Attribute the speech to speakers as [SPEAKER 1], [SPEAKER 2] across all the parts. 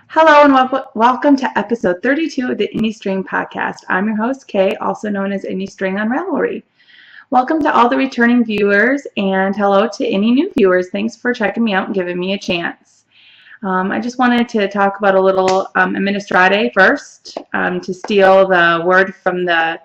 [SPEAKER 1] Hello and welcome to episode 32 of the Indie String Podcast. I'm your host, Kay, also known as Indie String on Ravelry. Welcome to all the returning viewers and hello to any new viewers. Thanks for checking me out and giving me a chance. I just wanted to talk about a little Administrade first to steal the word from the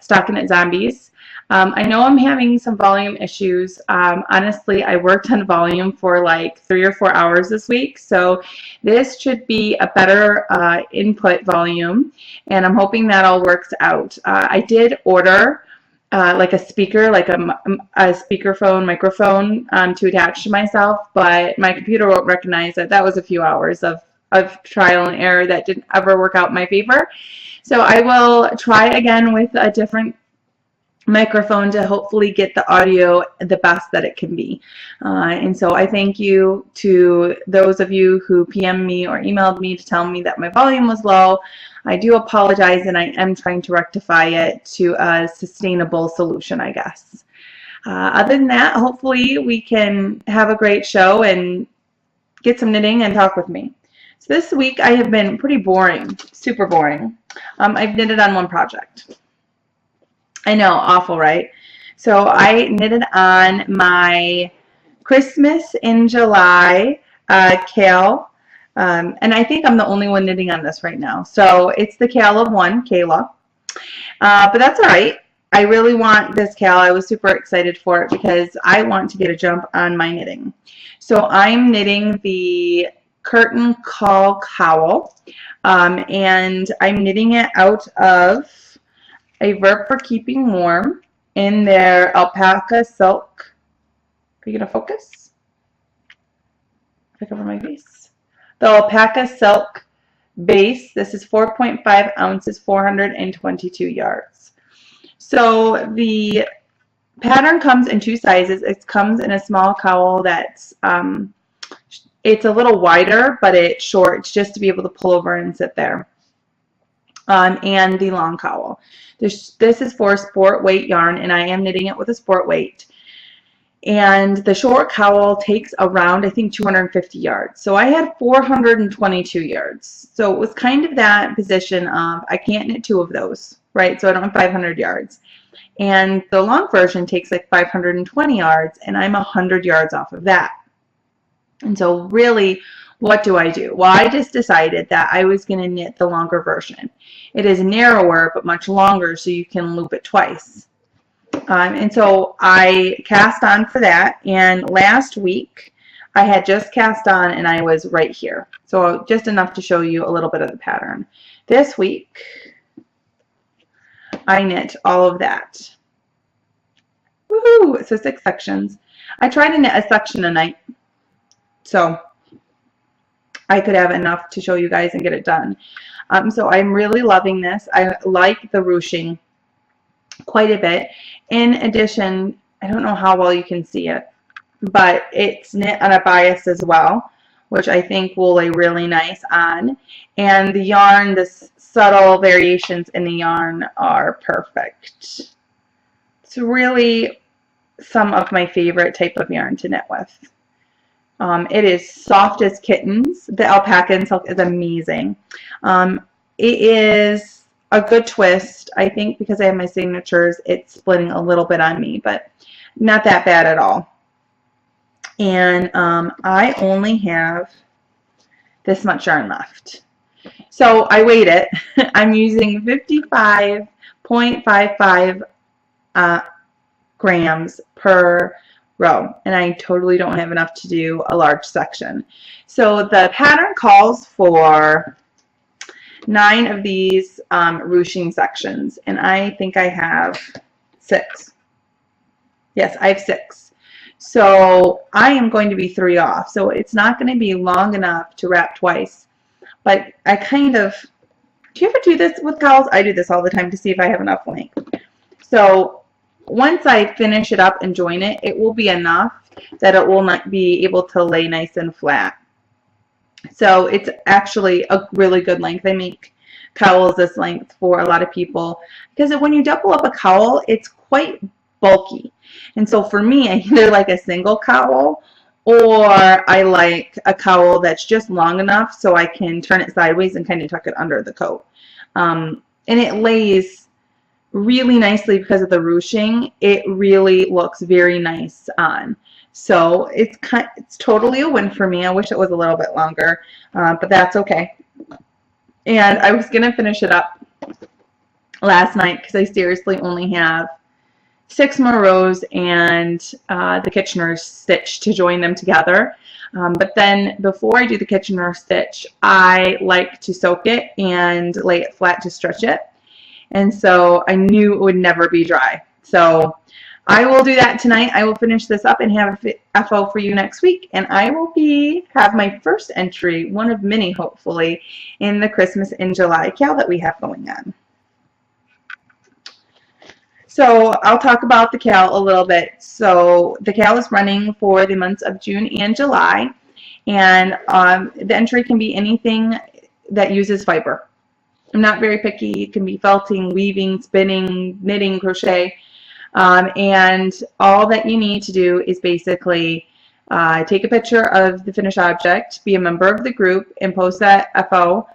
[SPEAKER 1] Stockinette Zombies. I know I'm having some volume issues. Honestly, I worked on volume for like 3 or 4 hours this week, so this should be a better input volume, and I'm hoping that all works out. I did order like a speaker, like a speakerphone microphone to attach to myself, but my computer won't recognize it. That was a few hours of trial and error that didn't ever work out in my favor. So I will try again with a different microphone to hopefully get the audio the best that it can be. And so I thank you to those of you who PM'd me or emailed me to tell me that my volume was low. I do apologize, and I am trying to rectify it to a sustainable solution, I guess. Other than that, hopefully we can have a great show and get some knitting and talk with me. So this week I have been pretty boring, super boring. I've knitted on one project. I know, awful, right? So I knitted on my Christmas in July cowl, and I think I'm the only one knitting on this right now. So it's the cowl of one, Kayla, but that's all right. I really want this cowl. I was super excited for it because I want to get a jump on my knitting. So I'm knitting the curtain call cowl, and I'm knitting it out of a Verb for Keeping Warm in their alpaca silk. Are you going to focus? Pick over my base. The alpaca silk base. This is 4.5 ounces, 422 yards. So the pattern comes in two sizes. It comes in a small cowl that's it's a little wider, but it's short. It's just to be able to pull over and sit there. And the long cowl. This is for sport weight yarn, and I am knitting it with a sport weight. And the short cowl takes around, I think, 250 yards. So I had 422 yards. So it was kind of that position of I can't knit two of those, right? So I don't have 500 yards. And the long version takes like 520 yards, and I'm 100 yards off of that. And so really, what do I do? Well, I just decided that I was going to knit the longer version. It is narrower but much longer, so you can loop it twice. And so I cast on for that, and last week I had just cast on and I was right here. So just enough to show you a little bit of the pattern. This week I knit all of that. Woohoo! So 6 sections. I try to knit a section a night, so I could have enough to show you guys and get it done. So I'm really loving this. I like the ruching quite a bit. In addition, I don't know how well you can see it, but it's knit on a bias as well, which I think will lay really nice on. And the yarn, the subtle variations in the yarn are perfect. It's really some of my favorite type of yarn to knit with. It is soft as kittens. The alpaca and silk is amazing. It is a good twist. I think because I have my signatures, it's splitting a little bit on me, but not that bad at all. And I only have this much yarn left. So I weighed it. I'm using 55.55 grams per row, and I totally don't have enough to do a large section. So the pattern calls for 9 of these ruching sections, and I think I have 6. Yes, I have 6. So I am going to be 3 off. So it's not going to be long enough to wrap twice. But I kind of, do you ever do this with cowls? I do this all the time to see if I have enough length. So once I finish it up and join it, it will be enough that it will not be able to lay nice and flat. So it's actually a really good length. I make cowls this length for a lot of people because when you double up a cowl, it's quite bulky. And so for me, I either like a single cowl or I like a cowl that's just long enough so I can turn it sideways and kind of tuck it under the coat. And it lays really nicely because of the ruching. It really looks very nice on. So it's totally a win for me. I wish it was a little bit longer, but that's okay. And I was going to finish it up last night because I seriously only have 6 more rows and the Kitchener stitch to join them together. But then before I do the Kitchener stitch, I like to soak it and lay it flat to stretch it. And so I knew it would never be dry. So I will do that tonight. I will finish this up and have a FO for you next week. And I will have my first entry, one of many hopefully, in the Christmas in July cowl that we have going on. So I'll talk about the cowl a little bit. So the cowl is running for the months of June and July. And the entry can be anything that uses fiber. I'm not very picky. It can be felting, weaving, spinning, knitting, crochet. And all that you need to do is basically take a picture of the finished object, be a member of the group, and post that FO,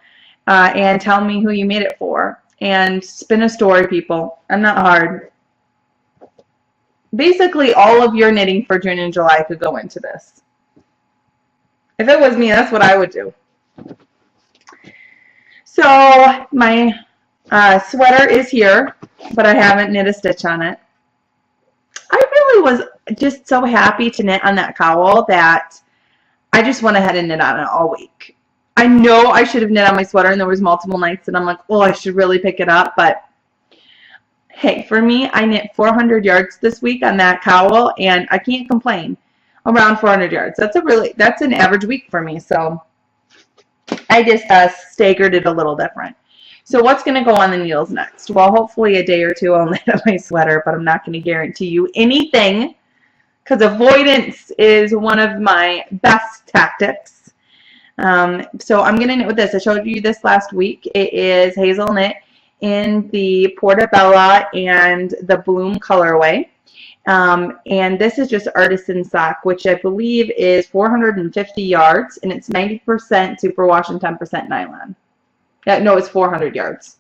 [SPEAKER 1] and tell me who you made it for. And spin a story, people. I'm not hard. Basically, all of your knitting for June and July could go into this. If it was me, that's what I would do. So my sweater is here, but I haven't knit a stitch on it. I really was just so happy to knit on that cowl that I just went ahead and knit on it all week. I know I should have knit on my sweater, and there was multiple nights that I'm like, oh, I should really pick it up. But hey, for me, I knit 400 yards this week on that cowl, and I can't complain. Around 400 yards. That's an average week for me. So I just staggered it a little different. So what's going to go on the needles next? Well, hopefully a day or two I'll knit on my sweater, but I'm not going to guarantee you anything because avoidance is one of my best tactics. So I'm going to knit with this. I showed you this last week. It is hazel knit in the Portobello and the Bloom colorway. And this is just artisan sock, which I believe is 450 yards, and it's 90% superwash and 10% nylon. No, it's 400 yards.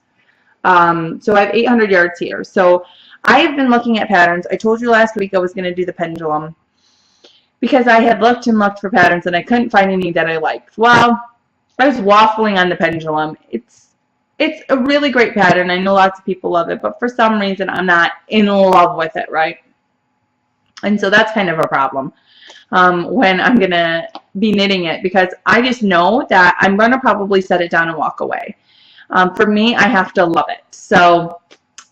[SPEAKER 1] So I have 800 yards here. So I have been looking at patterns. I told you last week I was going to do the pendulum because I had looked and looked for patterns and I couldn't find any that I liked. Well, I was waffling on the pendulum. It's a really great pattern. I know lots of people love it, but for some reason I'm not in love with it, right? And so that's kind of a problem when I'm going to be knitting it because I just know that I'm going to probably set it down and walk away. For me, I have to love it. So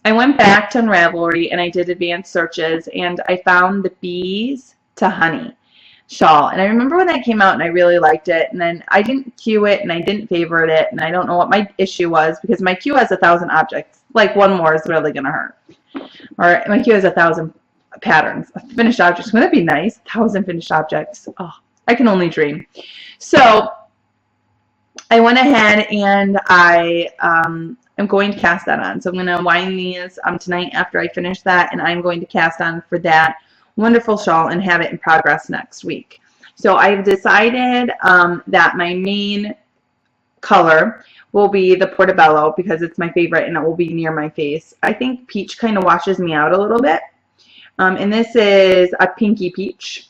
[SPEAKER 1] I went back to Ravelry and I did advanced searches and I found the Bees to Honey shawl. And I remember when that came out and I really liked it. And then I didn't queue it and I didn't favorite it. And I don't know what my issue was because my queue has 1,000 objects. Like one more is really going to hurt. Or my queue has 1,000 patterns. Finished objects. Wouldn't that be nice? 1,000 finished objects. Oh, I can only dream. So I went ahead and I'm going to cast that on. So I'm going to wind these tonight after I finish that, and I'm going to cast on for that wonderful shawl and have it in progress next week. So I've decided that my main color will be the Portobello because it's my favorite and it will be near my face. I think peach kind of washes me out a little bit. And this is a pinky peach.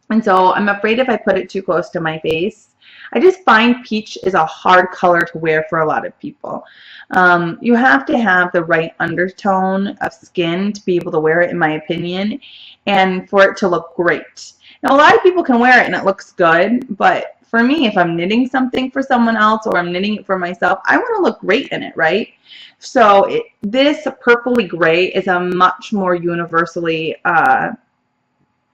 [SPEAKER 1] And so I'm afraid if I put it too close to my face, I just find peach is a hard color to wear for a lot of people. You have to have the right undertone of skin to be able to wear it, in my opinion, and for it to look great. Now, a lot of people can wear it and it looks good, but for me, if I'm knitting something for someone else or I'm knitting it for myself, I want to look great in it, right? So this purpley gray is a much more universally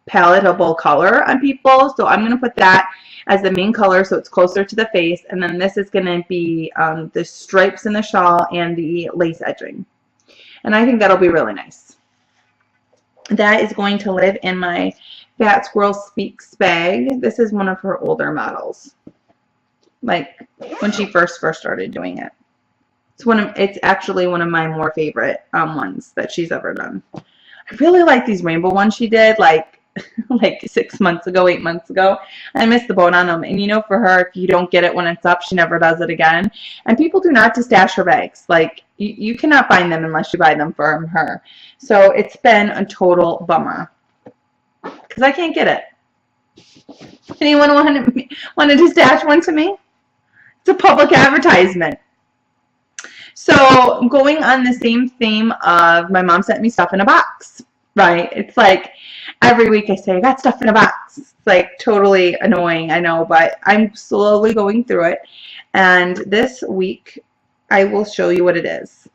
[SPEAKER 1] palatable color on people. So I'm going to put that as the main color so it's closer to the face. And then this is going to be the stripes in the shawl and the lace edging. And I think that'll be really nice. That is going to live in my Fat Squirrel Speaks bag. This is one of her older models, like when she first started doing it. It's actually one of my more favorite ones that she's ever done. I really like these rainbow ones she did. Like like 6 months ago, 8 months ago. I missed the boat on them. And you know, for her, if you don't get it when it's up, she never does it again. And people do not stash her bags. Like, you cannot find them unless you buy them from her. So it's been a total bummer because I can't get it. Anyone wanted to stash one to me? It's a public advertisement. So going on the same theme of my mom sent me stuff in a box, right? It's like every week I say, I got stuff in a box. It's like totally annoying, I know, but I'm slowly going through it. And this week I will show you what it is.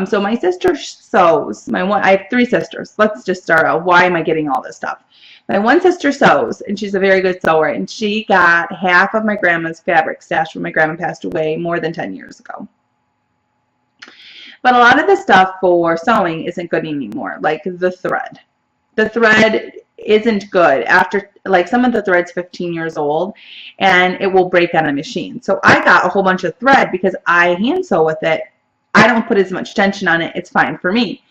[SPEAKER 1] So my sister sews. I have 3 sisters. Let's just start out. Why am I getting all this stuff? My one sister sews, and she's a very good sewer, and she got half of my grandma's fabric stashed when my grandma passed away more than 10 years ago. But a lot of the stuff for sewing isn't good anymore, like the thread. The thread isn't good after, like, some of the thread's 15 years old, and it will break on a machine. So I got a whole bunch of thread because I hand sew with it. I don't put as much tension on it. It's fine for me.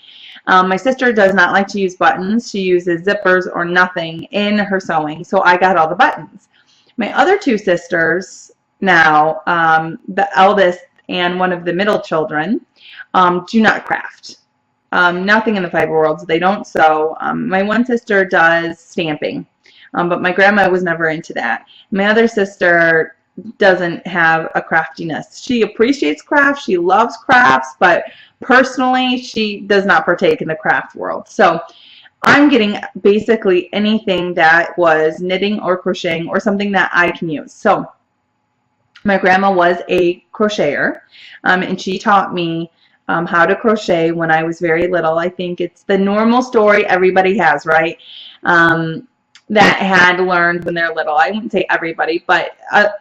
[SPEAKER 1] My sister does not like to use buttons. She uses zippers or nothing in her sewing, so I got all the buttons. My other 2 sisters now, the eldest and one of the middle children, do not craft. Nothing in the fiber world. They don't sew. My one sister does stamping, but my grandma was never into that. My other sister doesn't have a craftiness. She appreciates crafts. She loves crafts, but personally, she does not partake in the craft world. So I'm getting basically anything that was knitting or crocheting or something that I can use. So my grandma was a crocheter, and she taught me how to crochet when I was very little. I think it's the normal story everybody has, right? That had learned when they're little. I wouldn't say everybody, but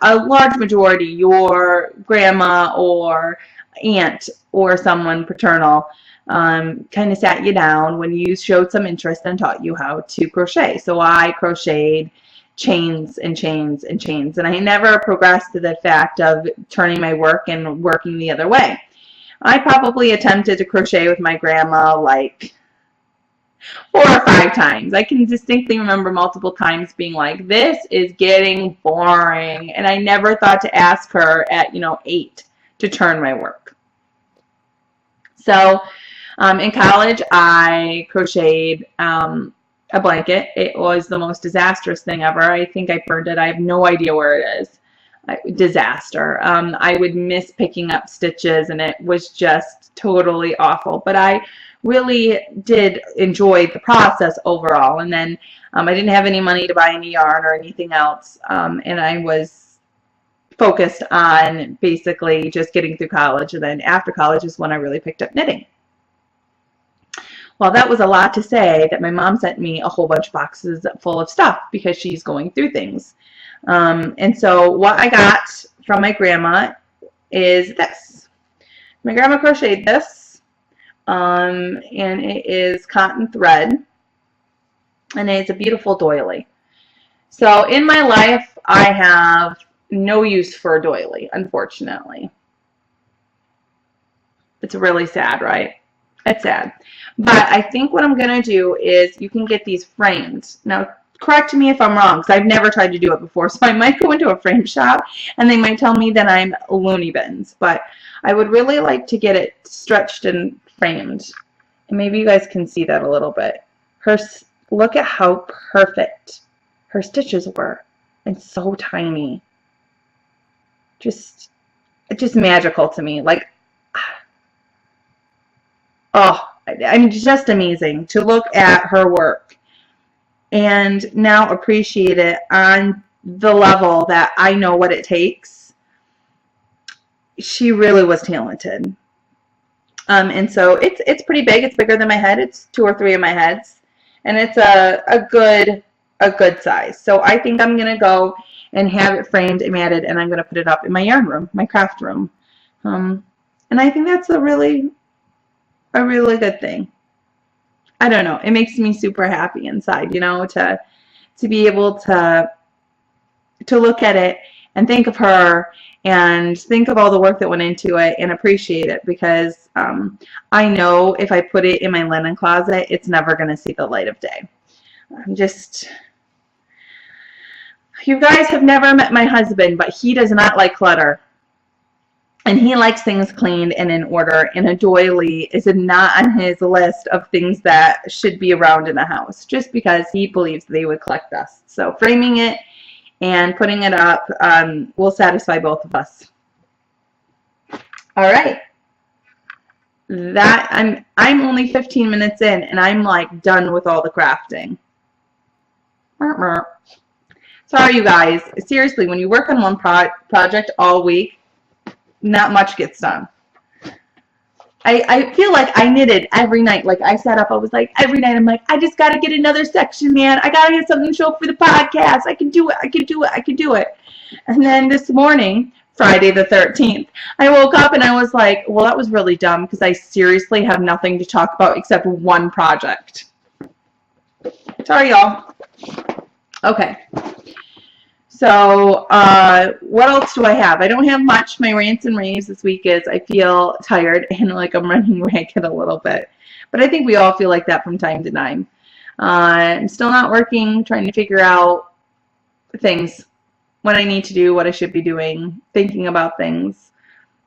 [SPEAKER 1] a large majority, your grandma or aunt or someone paternal kind of sat you down when you showed some interest and taught you how to crochet. So I crocheted chains and chains and chains, and I never progressed to the fact of turning my work and working the other way. I probably attempted to crochet with my grandma like 4 or 5 times. I can distinctly remember multiple times being like, this is getting boring. And I never thought to ask her at, 8 to turn my work. So in college, I crocheted a blanket. It was the most disastrous thing ever. I think I burned it. I have no idea where it is. Disaster. I would miss picking up stitches, and it was just totally awful. But I really did enjoy the process overall. And then I didn't have any money to buy any yarn or anything else, and I was focused on basically just getting through college. And then after college is when I really picked up knitting. Well, that was a lot to say that my mom sent me a whole bunch of boxes full of stuff because she's going through things. And so what I got from my grandma is this. My grandma crocheted this, and it is cotton thread, and it's a beautiful doily. So in my life, I have no use for a doily, unfortunately. It's really sad, right? It's sad. But I think what I'm going to do is you can get these framed. Now, correct me if I'm wrong, because I've never tried to do it before. So I might go into a frame shop, and they might tell me that I'm loony bins. But I would really like to get it stretched and framed. And maybe you guys can see that a little bit. Look at how perfect her stitches were. And so tiny. Just magical to me. Like, oh, I mean, just amazing to look at her work and now appreciate it on the level that I know what it takes. She really was talented. And so it's pretty big. It's bigger than my head. It's 2 or 3 of my heads, and it's a good size. So I think I'm gonna go and have it framed and matted, and I'm gonna put it up in my yarn room, my craft room. And I think that's a really good thing. I don't know. It makes me super happy inside, to be able to look at it and think of her and think of all the work that went into it and appreciate it, because I know if I put it in my linen closet, it's never going to see the light of day. I'm just, you guys have never met my husband, but he does not like clutter. And he likes things cleaned and in order, and a doily is not on his list of things that should be around in the house, just because he believes they would collect dust. So framing it and putting it up will satisfy both of us. All right. That I'm only 15 minutes in, and I'm like done with all the crafting. Sorry, you guys. Seriously, when you work on one project all week, not much gets done. I feel like I knitted every night. Like I sat up, I was like, every night I'm like, I just got to get another section, man. I got to get something to show for the podcast. I can do it. I can do it. I can do it. And then this morning, Friday the 13th, I woke up and I was like, well, that was really dumb because I seriously have nothing to talk about except one project. Sorry, y'all. Okay. So what else do I have? I don't have much. My rants and raves this week is I feel tired and like I'm running ragged a little bit. But I think we all feel like that from time to time. I'm still not working, trying to figure out things, what I need to do, what I should be doing, thinking about things,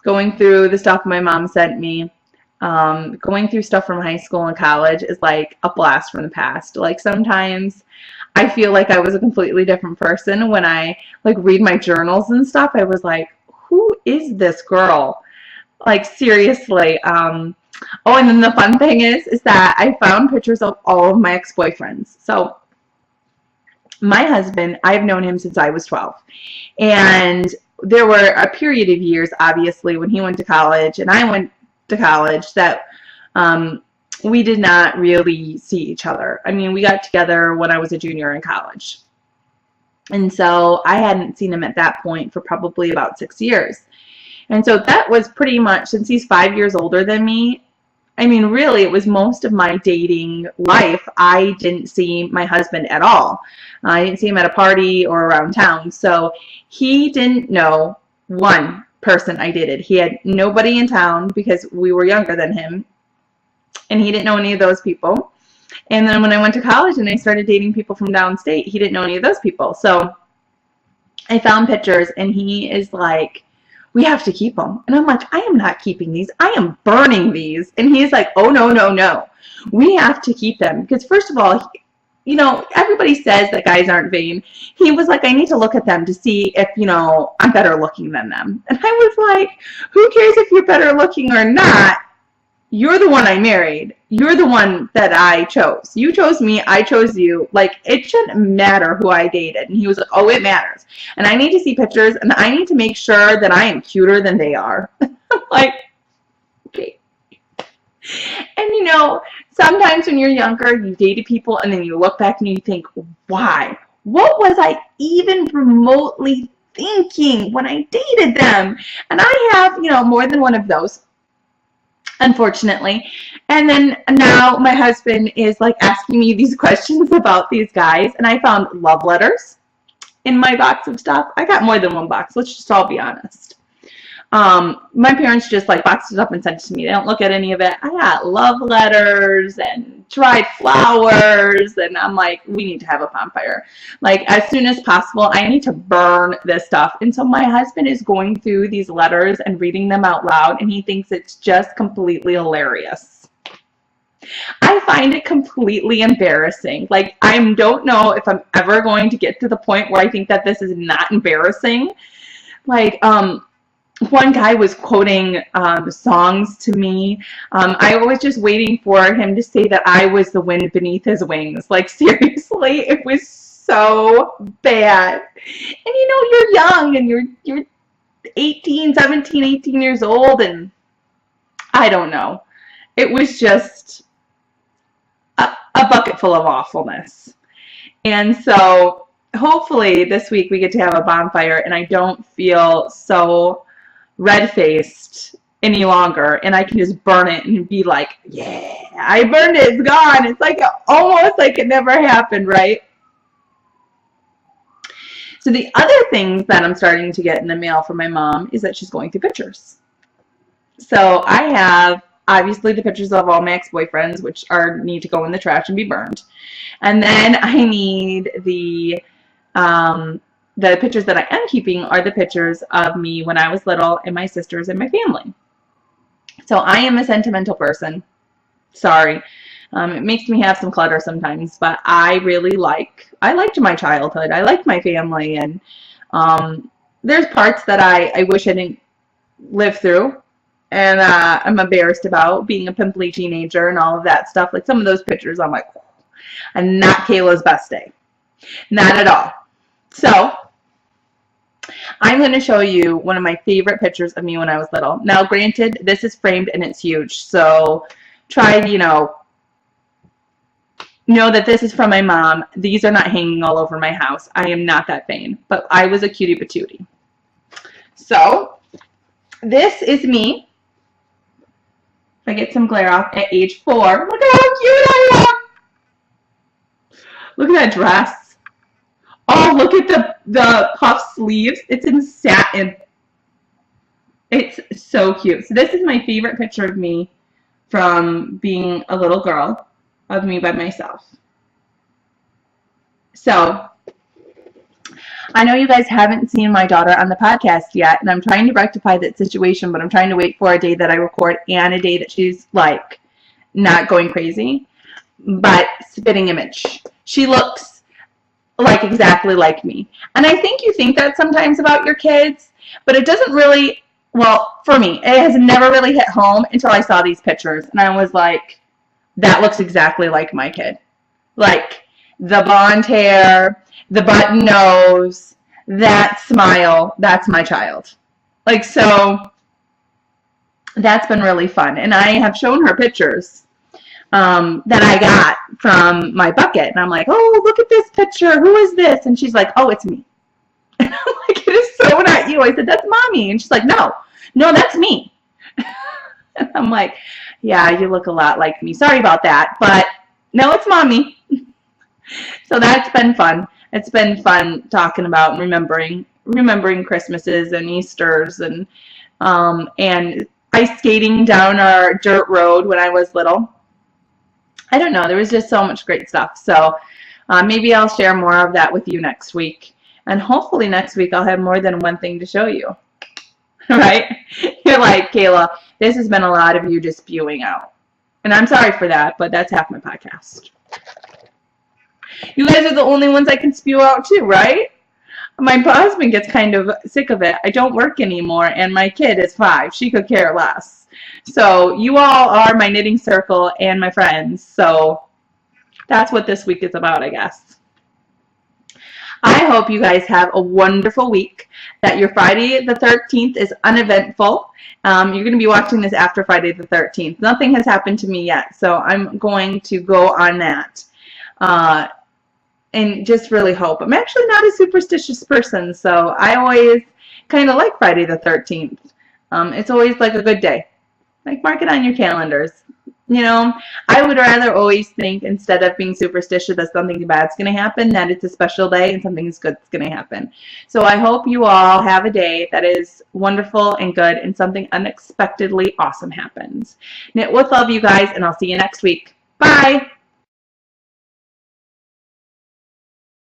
[SPEAKER 1] going through the stuff my mom sent me. Going through stuff from high school and college is like a blast from the past. Like sometimes I feel like I was a completely different person when I like read my journals and stuff. I was like, who is this girl? Like seriously. Oh, and then the fun thing is that I found pictures of all of my ex-boyfriends. So my husband, I've known him since I was 12. And there were a period of years, obviously, when he went to college and I went to college that we did not really see each other. I mean, we got together when I was a junior in college. And so I hadn't seen him at that point for probably about 6 years. And so that was pretty much, since he's 5 years older than me, I mean, really, it was most of my dating life. I didn't see my husband at all. I didn't see him at a party or around town. So he didn't know one person I dated. He had nobody in town because we were younger than him. And he didn't know any of those people. And then when I went to college and I started dating people from downstate, he didn't know any of those people. So I found pictures and he is like, we have to keep them. And I'm like, I am not keeping these. I am burning these. And he's like, oh, no, no, no. We have to keep them. Because first of all, you know, everybody says that guys aren't vain. He was like, I need to look at them to see if, you know, I'm better looking than them. And I was like, who cares if you're better looking or not? You're the one I married. You're the one that I chose. You chose me. I chose you. Like, it shouldn't matter who I dated. And he was like, oh, it matters. And I need to see pictures, and I need to make sure that I am cuter than they are. I'm like, okay. And, you know, sometimes when you're younger, you dated people, and then you look back and you think, why? What was I even remotely thinking when I dated them? And I have, you know, more than one of those, unfortunately. And then now my husband is like asking me these questions about these guys, and I found love letters in my box of stuff. I got more than one box, let's just all be honest. My parents just like boxed it up and sent it to me. They don't look at any of it. I got love letters and dried flowers, and I'm like, we need to have a bonfire. Like, as soon as possible, I need to burn this stuff. And so my husband is going through these letters and reading them out loud, and he thinks it's just completely hilarious. I find it completely embarrassing. Like, I don't know if I'm ever going to get to the point where I think that this is not embarrassing. Like, one guy was quoting songs to me. I was just waiting for him to say that I was the wind beneath his wings. Like, seriously, it was so bad. And you know, you're young and you're 17, 18 years old, and I don't know. It was just a bucket full of awfulness. And so hopefully this week we get to have a bonfire and I don't feel so red-faced any longer, and I can just burn it and be like, yeah, I burned it, it's gone. It's like almost like it never happened, right? So the other things that I'm starting to get in the mail from my mom is that she's going through pictures. So I obviously the pictures of all my ex-boyfriends, which need to go in the trash and be burned. And then I need the pictures that I am keeping are the pictures of me when I was little and my sisters and my family. So I am a sentimental person. Sorry. It makes me have some clutter sometimes, but I liked my childhood. I liked my family, and there's parts that I wish I didn't live through, and I'm embarrassed about being a pimply teenager and all of that stuff. Like some of those pictures, I'm like, and not Kayla's best day. Not at all. So I'm going to show you one of my favorite pictures of me when I was little. Now, granted, this is framed and it's huge, so try, know that this is from my mom. These are not hanging all over my house. I am not that vain, but I was a cutie patootie. So this is me. If I get some glare off, at age 4. Look at how cute I am. Look at that dress. Oh, look at the puff sleeves. It's in satin. It's so cute. So this is my favorite picture of me from being a little girl, of me by myself. So I know you guys haven't seen my daughter on the podcast yet, and I'm trying to rectify that situation, but I'm trying to wait for a day that I record and a day that she's like not going crazy. But spitting image. She looks like exactly like me. And I think you think that sometimes about your kids, but it doesn't really, well, for me, it has never really hit home until I saw these pictures. And I was like, that looks exactly like my kid. Like the blonde hair, the button nose, that smile, that's my child. Like, so that's been really fun. And I have shown her pictures that I got from my bucket. And I'm like, oh, look at this picture. Who is this? And she's like, oh, it's me. And I'm like, it is so not you. I said, that's mommy. And she's like, no, that's me. And I'm like, yeah, you look a lot like me. Sorry about that. But no, it's mommy. So that's been fun. It's been fun talking about remembering Christmases and Easters and ice skating down our dirt road when I was little. I don't know. There was just so much great stuff. So maybe I'll share more of that with you next week. And hopefully next week I'll have more than one thing to show you. Right? You're like, Kayla, this has been a lot of you just spewing out. And I'm sorry for that, but that's half my podcast. You guys are the only ones I can spew out too, right? My husband gets kind of sick of it. I don't work anymore, and my kid is 5. She could care less. So you all are my knitting circle and my friends. So that's what this week is about, I guess. I hope you guys have a wonderful week, that your Friday the 13th is uneventful. You're going to be watching this after Friday the 13th. Nothing has happened to me yet, so I'm going to go on that. And just really hope. I'm actually not a superstitious person, so I always kind of like Friday the 13th. It's always like a good day. Like, mark it on your calendars. I would rather always think, instead of being superstitious that something bad's going to happen, that it's a special day and something good's going to happen. So I hope you all have a day that is wonderful and good and something unexpectedly awesome happens. Knit with love, you guys, and I'll see you next week. Bye!